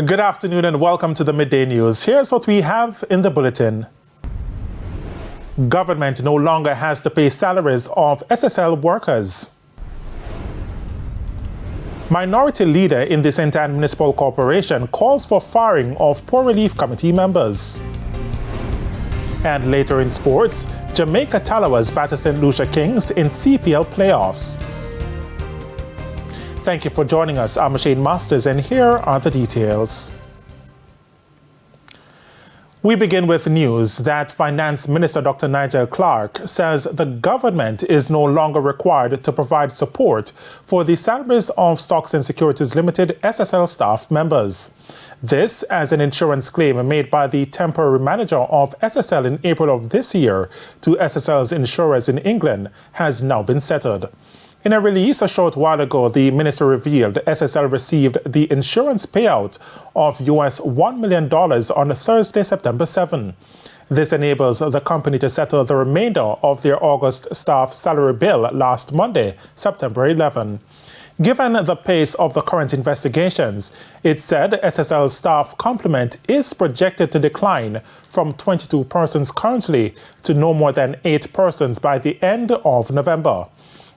Good afternoon and welcome to the Midday News. Here's what we have in the bulletin. Government no longer has to pay salaries of SSL workers. Minority leader in the An Municipal Corporation calls for firing of Poor Relief Committee members. And later in sports, Jamaica Tallawahs batter St. Lucia Kings in CPL playoffs. Thank you for joining us. I'm Shane Masters, and here are the details. We begin with news that Finance Minister Dr. Nigel Clark says the government is no longer required to provide support for the salaries of Stocks and Securities Limited SSL staff members. This as an insurance claim made by the temporary manager of SSL in April of this year to SSL's insurers in England has now been settled. In a release a short while ago, the minister revealed SSL received the insurance payout of US $1 million on Thursday, September 7. This enables the company to settle the remainder of their August staff salary bill last Monday, September 11. Given the pace of the current investigations, it said SSL staff complement is projected to decline from 22 persons currently to no more than 8 persons by the end of November.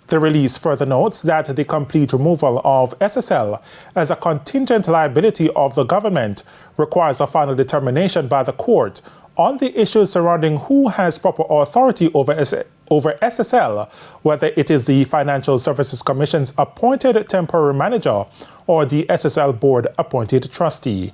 The release further notes that the complete removal of SSL as a contingent liability of the government requires a final determination by the court on the issues surrounding who has proper authority over SSL, whether it is the Financial Services Commission's appointed temporary manager or the SSL board appointed trustee.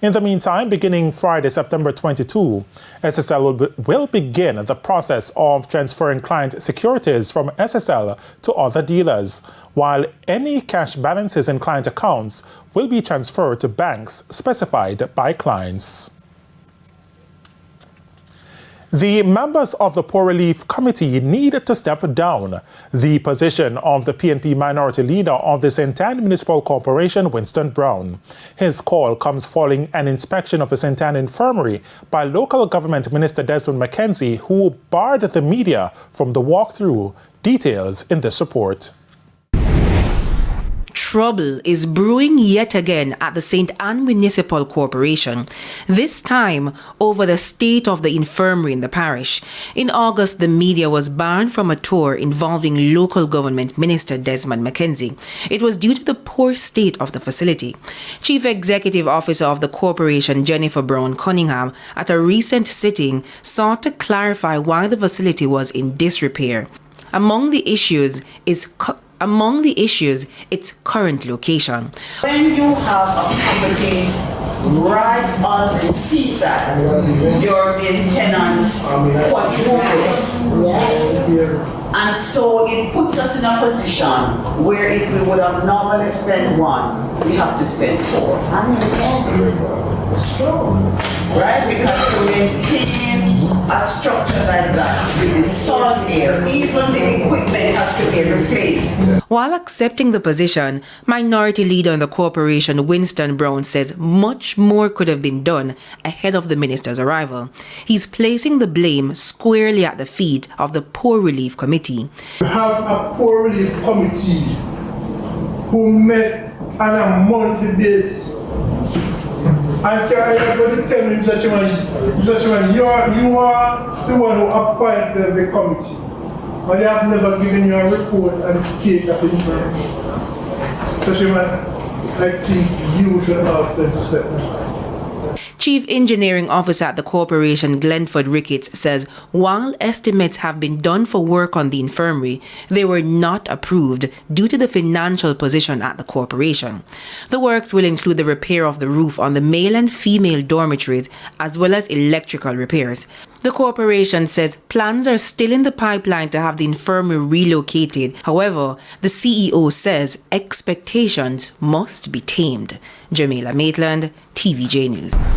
In the meantime, beginning Friday, September 22, SSL will begin the process of transferring client securities from SSL to other dealers, while any cash balances in client accounts will be transferred to banks specified by clients. The members of the Poor Relief Committee need to step down. The position of the PNP minority leader of the An Municipal Corporation, Winston Brown. His call comes following an inspection of the St. Ann Infirmary by local government minister Desmond McKenzie, who barred the media from the walkthrough. Details in this report. Trouble is brewing yet again at the St. Ann Municipal Corporation, this time over the state of the infirmary in the parish. In August, the media was banned from a tour involving local government minister Desmond McKenzie. It was due to the poor state of the facility. Chief Executive Officer of the corporation, Jennifer Brown Cunningham, at a recent sitting, sought to clarify why the facility was in disrepair. Among the issues, its current location. When you have a property right on the seaside, your maintenance quadruples. And so it puts us in a position where if we would have normally spent 1, we have to spend 4. Strong. Right? Because to maintain a structure like that with the salt air, even the equipment has to be replaced. While accepting the position, minority leader in the corporation Winston Brown says much more could have been done ahead of the minister's arrival. He's placing the blame squarely at the feet of the Poor Relief Committee. We have a Poor Relief Committee who met on a monthly basis. And everybody tell me, Mr. Chairman, you are the one who appointed the committee. But they have never given you a report on the state of the infirmary. Mr. Chairman, I think you should ask them to step. Chief Engineering Officer at the corporation, Glenford Ricketts, says while estimates have been done for work on the infirmary, they were not approved due to the financial position at the corporation. The works will include the repair of the roof on the male and female dormitories, as well as electrical repairs. The corporation says plans are still in the pipeline to have the infirmary relocated. However, the CEO says expectations must be tamed. Jamila Maitland, TVJ News.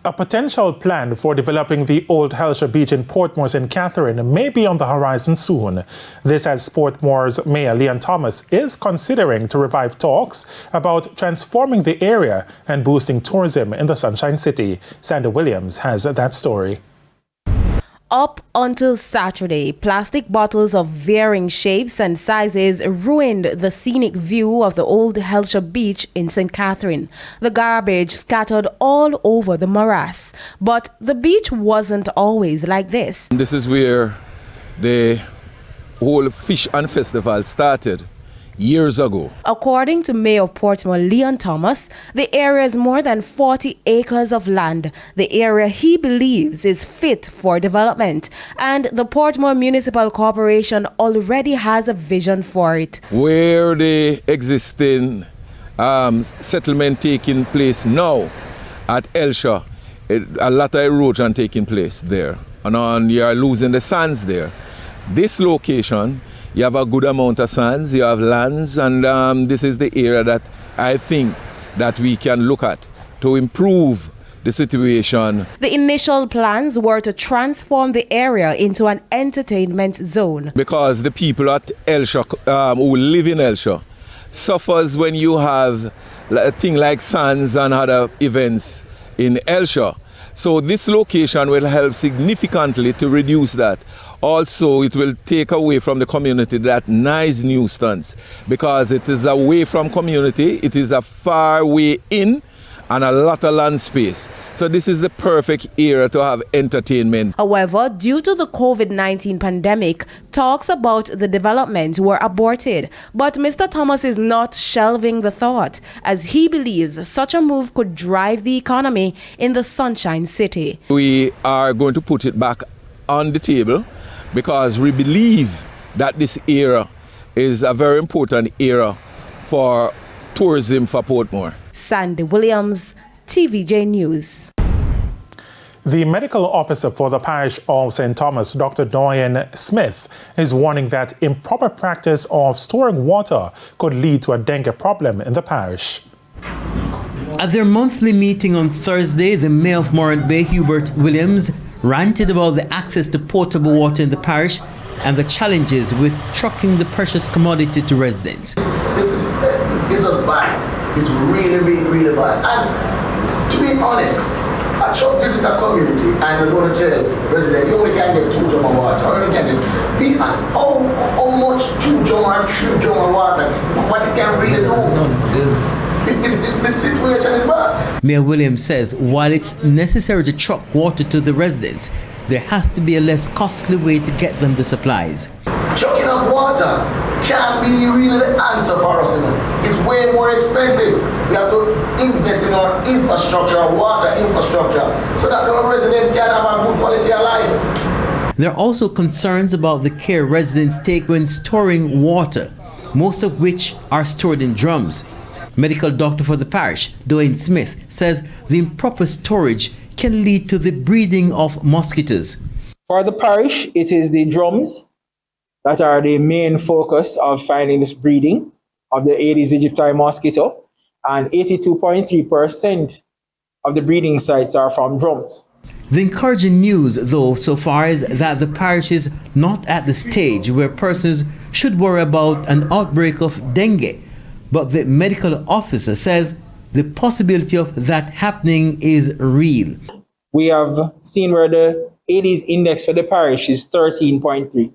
A potential plan for developing the old Hellshire Beach in Portmore St. Catherine may be on the horizon soon. This as Portmore's Mayor Leon Thomas is considering to revive talks about transforming the area and boosting tourism in the Sunshine City. Sandy Williams has that story. Up until Saturday, plastic bottles of varying shapes and sizes ruined the scenic view of the old Hellshire beach in St. Catherine. The garbage scattered all over the morass. But the beach wasn't always like this. This is where the whole Fish and Festival started years ago. According to Mayor of Portmore Leon Thomas, the area is more than 40 acres of land. The area he believes is fit for development, and the Portmore Municipal Corporation already has a vision for it. Where the existing settlement taking place now at Hellshire, a lot of erosion taking place there, and you are losing the sands there. This location, you have a good amount of sands, you have lands, and this is the area that I think that we can look at to improve the situation. The initial plans were to transform the area into an entertainment zone. Because the people at Hellshire, who live in Hellshire, suffers when you have a thing like sands and other events in Hellshire. So this location will help significantly to reduce that. Also, it will take away from the community that nice nuisance, because it is away from community, it is a far way in and a lot of land space. So this is the perfect area to have entertainment. However, due to the COVID-19 pandemic, talks about the development were aborted. But Mr. Thomas is not shelving the thought, as he believes such a move could drive the economy in the Sunshine City. We are going to put it back on the table, because we believe that this area is a very important area for tourism for Portmore. Sandy Williams, TVJ News. The medical officer for the parish of St. Thomas, Dr. Doyen Smith, is warning that improper practice of storing water could lead to a dengue problem in the parish. At their monthly meeting on Thursday, the Mayor of Morant Bay, Hubert Williams, ranted about the access to potable water in the parish and the challenges with trucking the precious commodity to residents. This is bad. It's really, really, really bad. And to be honest, I truck visit a community and I'm going to tell residents, you only can get 2 drum of water. You only can get, be honest, how much 2 drum or 3 drum of water, what it can really do. The situation is bad. Mayor Williams says while it's necessary to truck water to the residents, there has to be a less costly way to get them the supplies. Trucking of water can't be really the answer for us. It's way more expensive. We have to invest in our infrastructure, our water infrastructure, so that our residents can have a good quality of life. There are also concerns about the care residents take when storing water, most of which are stored in drums. Medical doctor for the parish, Doyen Smith, says the improper storage can lead to the breeding of mosquitoes. For the parish, it is the drums that are the main focus of finding this breeding of the Aedes aegypti mosquito, and 82.3% of the breeding sites are from drums. The encouraging news, though, so far is that the parish is not at the stage where persons should worry about an outbreak of dengue. But the medical officer says the possibility of that happening is real. We have seen where the Aedes index for the parish is 13.3.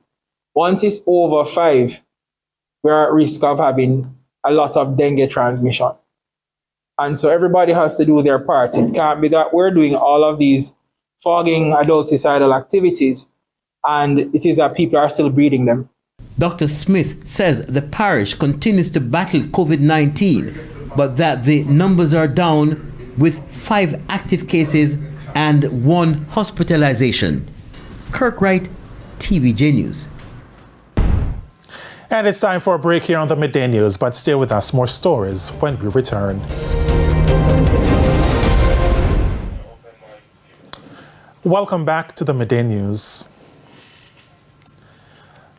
Once it's over 5, we're at risk of having a lot of dengue transmission. And so everybody has to do their part. It can't be that we're doing all of these fogging adulticidal activities and it is that people are still breeding them. Dr. Smith says the parish continues to battle COVID-19, but that the numbers are down with 5 active cases and 1 hospitalization. Kirk Wright, TVJ News. And it's time for a break here on the Midday News, but stay with us. More stories when we return. Welcome back to the Midday News.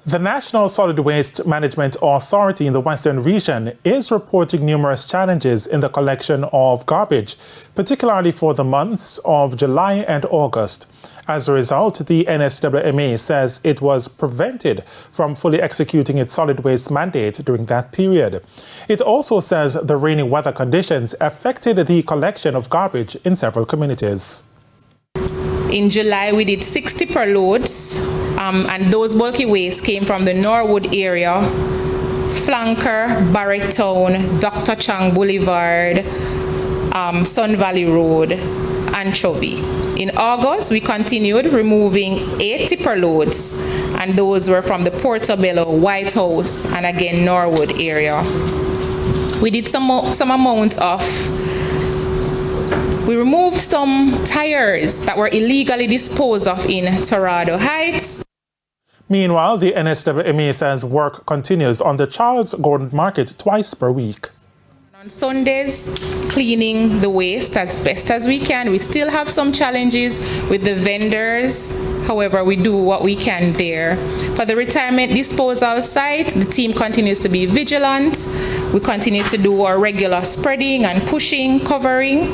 The National Solid Waste Management Authority in the Western Region is reporting numerous challenges in the collection of garbage, particularly for the months of July and August. As a result, the NSWMA says it was prevented from fully executing its solid waste mandate during that period. It also says the rainy weather conditions affected the collection of garbage in several communities. In July, we did 60 per loads, and those bulky waste came from the Norwood area, Flanker, Barretown, Dr. Chang Boulevard, Sun Valley Road, Anchovy. In August, we continued removing 80 per loads, and those were from the Portobello, White House, and again, Norwood area. We did some amount of, we removed some tires that were illegally disposed of in Torado Heights. Meanwhile, the NSWMA says work continues on the Charles Gordon Market twice per week. On Sundays, cleaning the waste as best as we can. We still have some challenges with the vendors. However, we do what we can there. For the retirement disposal site, the team continues to be vigilant. We continue to do our regular spreading and pushing, covering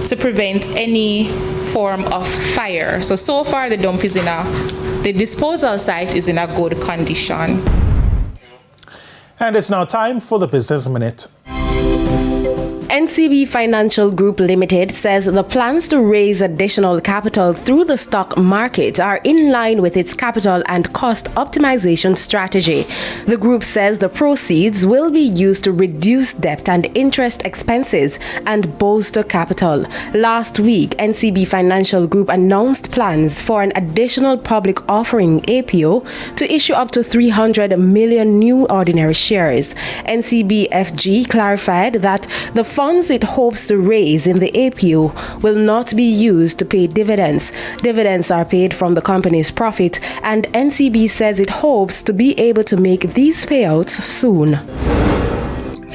to prevent any form of fire. So far the dump is the disposal site is in a good condition. And it's now time for the Business Minute. NCB Financial Group Limited says the plans to raise additional capital through the stock market are in line with its capital and cost optimization strategy. The group says the proceeds will be used to reduce debt and interest expenses and bolster capital. Last week, NCB Financial Group announced plans for an additional public offering APO to issue up to 300 million new ordinary shares. NCBFG clarified that the funds it hopes to raise in the APO will not be used to pay dividends. Dividends are paid from the company's profit, and NCB says it hopes to be able to make these payouts soon.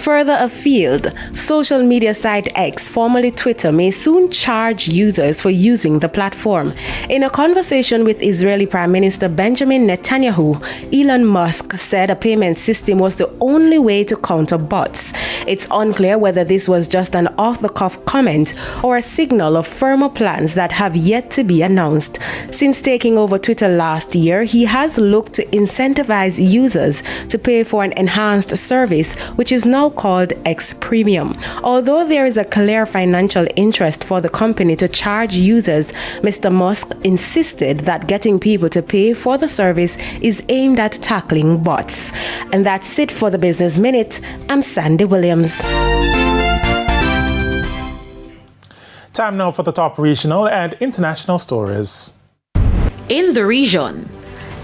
Further afield, social media site X, formerly Twitter, may soon charge users for using the platform. In a conversation with Israeli Prime Minister Benjamin Netanyahu, Elon Musk said a payment system was the only way to counter bots. It's unclear whether this was just an off-the-cuff comment or a signal of firmer plans that have yet to be announced. Since taking over Twitter last year, he has looked to incentivize users to pay for an enhanced service, which is now called X Premium. Although there is a clear financial interest for the company to charge users, Mr. Musk insisted that getting people to pay for the service is aimed at tackling bots. And that's it for the Business Minute. I'm Sandy Williams. Time now for the top regional and international stories. In the region,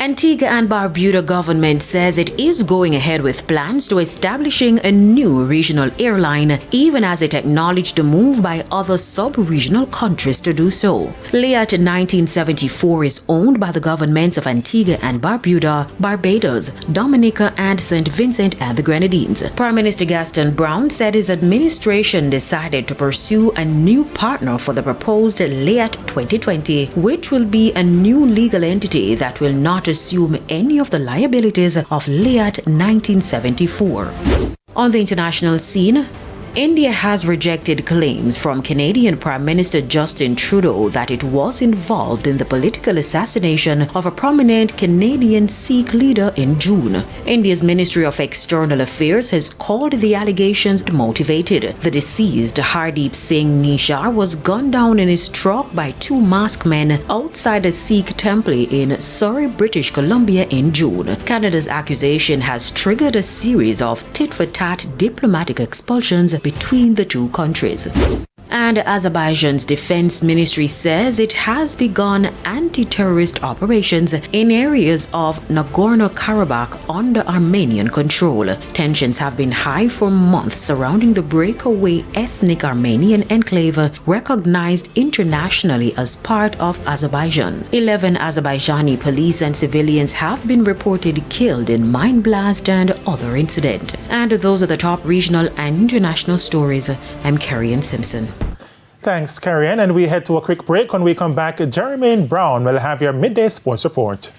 Antigua and Barbuda government says it is going ahead with plans to establishing a new regional airline, even as it acknowledged the move by other sub-regional countries to do so. LEAT 1974 is owned by the governments of Antigua and Barbuda, Barbados, Dominica, and St. Vincent and the Grenadines. Prime Minister Gaston Brown said his administration decided to pursue a new partner for the proposed LEAT 2020, which will be a new legal entity that will not assume any of the liabilities of LEAT 1974. On the international scene, India has rejected claims from Canadian Prime Minister Justin Trudeau that it was involved in the political assassination of a prominent Canadian Sikh leader in June. India's Ministry of External Affairs has called the allegations motivated. The deceased Hardeep Singh Nishar was gunned down in his truck by two masked men outside a Sikh temple in Surrey, British Columbia in June. Canada's accusation has triggered a series of tit-for-tat diplomatic expulsions between the two countries. And Azerbaijan's defense ministry says it has begun anti-terrorist operations in areas of Nagorno-Karabakh under Armenian control. Tensions have been high for months surrounding the breakaway ethnic Armenian enclave recognized internationally as part of Azerbaijan. 11 Azerbaijani police and civilians have been reported killed in mine blast and other incident. And those are the top regional and international stories. I'm Carrie-Ann Simpson. Thanks, Carrie-Ann. And we head to a quick break. When we come back, Jermaine Brown will have your midday sports report.